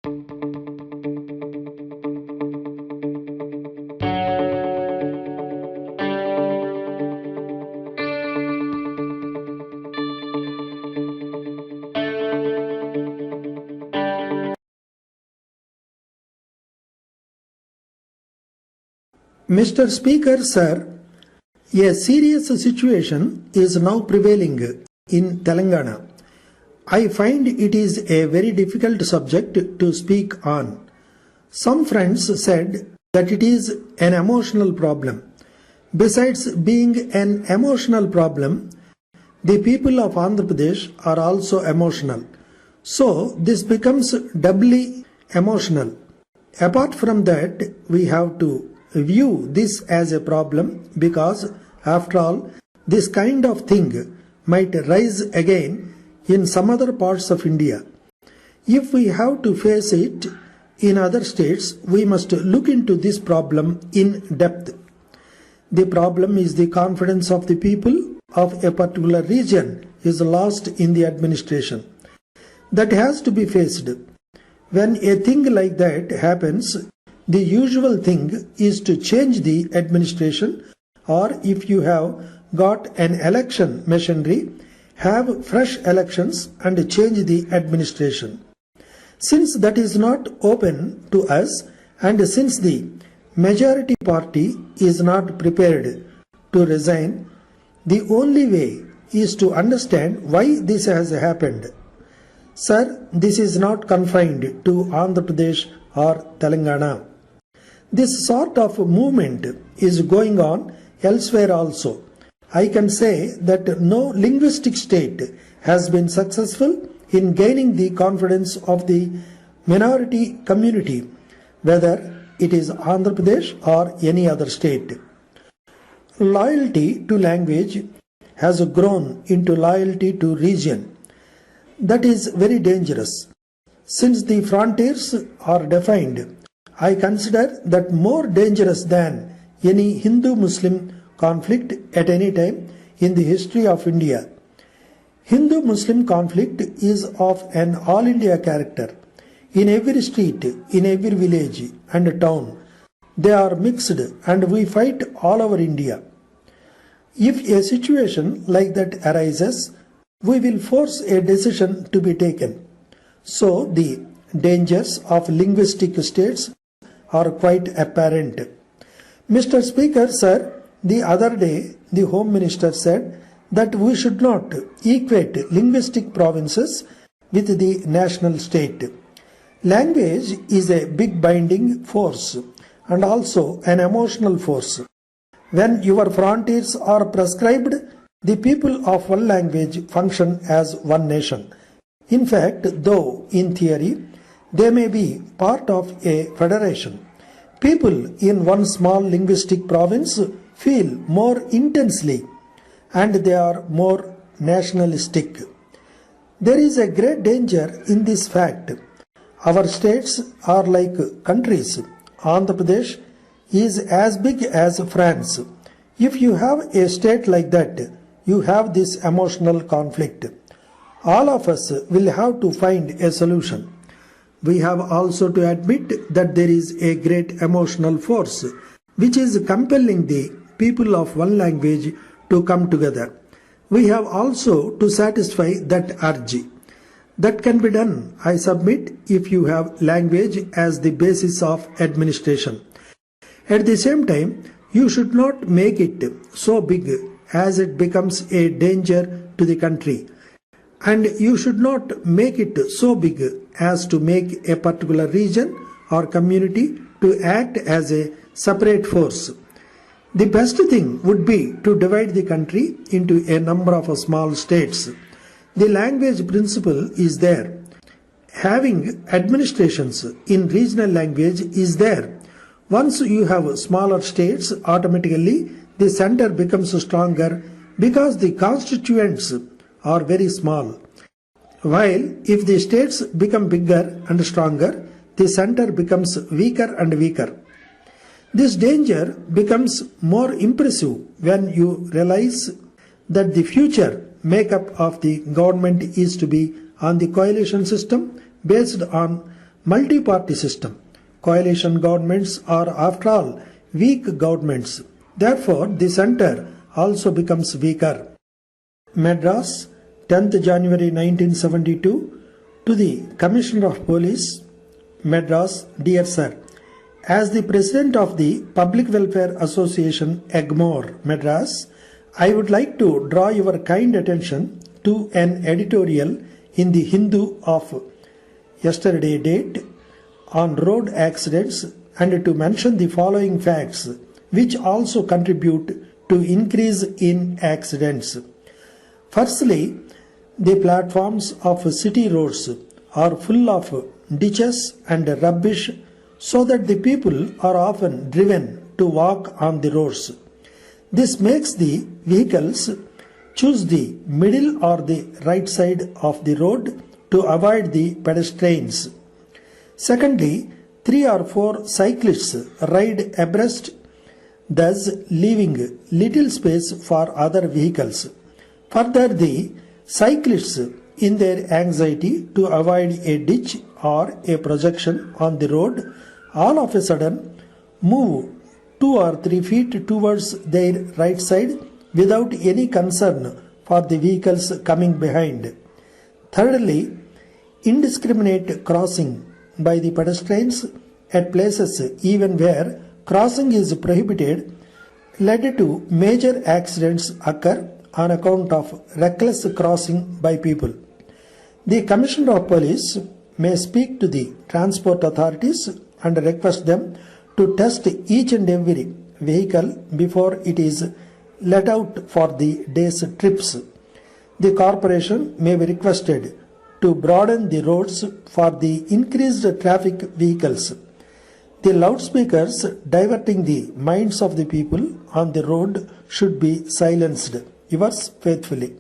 Mr. Speaker, sir, a serious situation is now prevailing in Telangana. I find it is a very difficult subject to speak on. Some friends said that it is an emotional problem. Besides being an emotional problem, the people of Andhra Pradesh are also emotional. So this becomes doubly emotional. Apart from that, we have to view this as a problem because, after all, this kind of thing might rise again in some other parts of India. If we have to face it in other states, we must look into this problem in depth. The problem is the confidence of the people of a particular region is lost in the administration. That has to be faced. When a thing like that happens, the usual thing is to change the administration, or if you have got an election machinery, have fresh elections and change the administration. Since that is not open to us, and since the majority party is not prepared to resign, the only way is to understand why this has happened. Sir, this is not confined to Andhra Pradesh or Telangana. This sort of movement is going on elsewhere also. I can say that no linguistic state has been successful in gaining the confidence of the minority community, whether it is Andhra Pradesh or any other state. Loyalty to language has grown into loyalty to region. That is very dangerous. Since the frontiers are defined, I consider that more dangerous than any Hindu-Muslim conflict at any time in the history of India. Hindu-Muslim conflict is of an all-India character. In every street, in every village and town, they are mixed and we fight all over India. If a situation like that arises, we will force a decision to be taken. So the dangers of linguistic states are quite apparent. Mr. Speaker, sir, the other day the Home Minister said that we should not equate linguistic provinces with the national state. Language is a big binding force and also an emotional force. When your frontiers are prescribed, the people of one language function as one nation. In fact, though in theory they may be part of a federation, people in one small linguistic province feel more intensely and they are more nationalistic. There is a great danger in this fact. Our states are like countries. Andhra Pradesh is as big as France. If you have a state like that, you have this emotional conflict. All of us will have to find a solution. We have also to admit that there is a great emotional force which is compelling the people of one language to come together. We have also to satisfy that urge. That can be done, I submit, if you have language as the basis of administration. At the same time, you should not make it so big as it becomes a danger to the country. And you should not make it so big as to make a particular region or community to act as a separate force. The best thing would be to divide the country into a number of small states. The language principle is there. Having administrations in regional language is there. Once you have smaller states, automatically the center becomes stronger because the constituents are very small. While if the states become bigger and stronger, the center becomes weaker and weaker. This danger becomes more impressive when you realize that the future makeup of the government is to be on the coalition system based on multi-party system. Coalition governments are, after all, weak governments. Therefore, the centre also becomes weaker. Madras, 10th January 1972. To the Commissioner of Police, Madras, dear Sir, as the President of the Public Welfare Association, Egmore, Madras, I would like to draw your kind attention to an editorial in the Hindu of yesterday date on road accidents and to mention the following facts which also contribute to increase in accidents. Firstly, the platforms of city roads are full of ditches and rubbish so that the people are often driven to walk on the roads. This makes the vehicles choose the middle or the right side of the road to avoid the pedestrians. Secondly, 3 or 4 cyclists ride abreast, thus leaving little space for other vehicles. Further, the cyclists, in their anxiety to avoid a ditch or a projection on the road, all of a sudden move 2 or 3 feet towards their right side without any concern for the vehicles coming behind. Thirdly, indiscriminate crossing by the pedestrians at places even where crossing is prohibited led to major accidents occur on account of reckless crossing by people. The Commissioner of Police may speak to the transport authorities and request them to test each and every vehicle before it is let out for the day's trips. The corporation may be requested to broaden the roads for the increased traffic vehicles. The loudspeakers diverting the minds of the people on the road should be silenced. Yours faithfully.